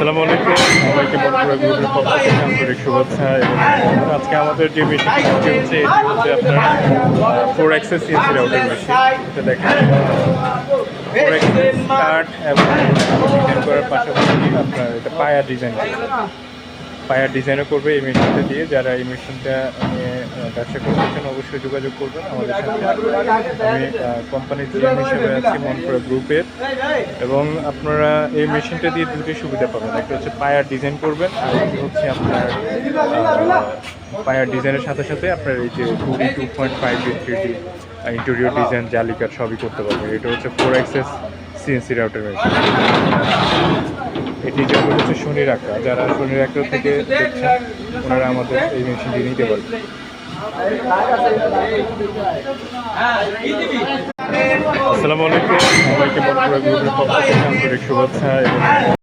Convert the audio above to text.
আসসালামু আলাইকুম, সবাইকে বন্ধুরা গ্রুপের পক্ষ থেকে আন্তরিক শুভেচ্ছা। এবং আজকে আমাদের যে মেশিনটি হচ্ছে এটি হচ্ছে আপনার 4 সিএনসি রাউটিং মেশিন। এটা দেখেন 4 কাঠ এবং ডিজাইন করার পাশাপাশি আপনার এটা পায়ার ডিজাইনও করবে এই মেশিনটা দিয়ে। যারা এই মেশিনটা নিয়ে ব্যবসা করতে চান অবশ্যই যোগাযোগ করবেন আমাদের সাথে। আমি কোম্পানির জিএম হিসেবে আছি মনপুরা গ্রুপের। এবং আপনারা এই মেশিনটা দিয়ে দুটি সুবিধা পাবেন, একটা হচ্ছে পায়ার ডিজাইন করবেন, আর একটি হচ্ছে আপনার পায়ার ডিজাইনের সাথে সাথে আপনার এই যে 2.5 3D ইন্টেরিয়র ডিজাইন জালিকার সবই করতে পারবেন। এটা হচ্ছে 4 সিএনসি রাউটার মেশিন। এটি যেমন হচ্ছে শনির আঁকড়া, যারা শনির আঁকড়া থেকে দেখছেন ওনারা আমাদের এই মেশিনটি নিতে পারবেন। আসসালামু আলাইকুম, সবাইকে বন্ধুরা গ্রুপের পক্ষ থেকে আন্তরিক শুভেচ্ছা। এবং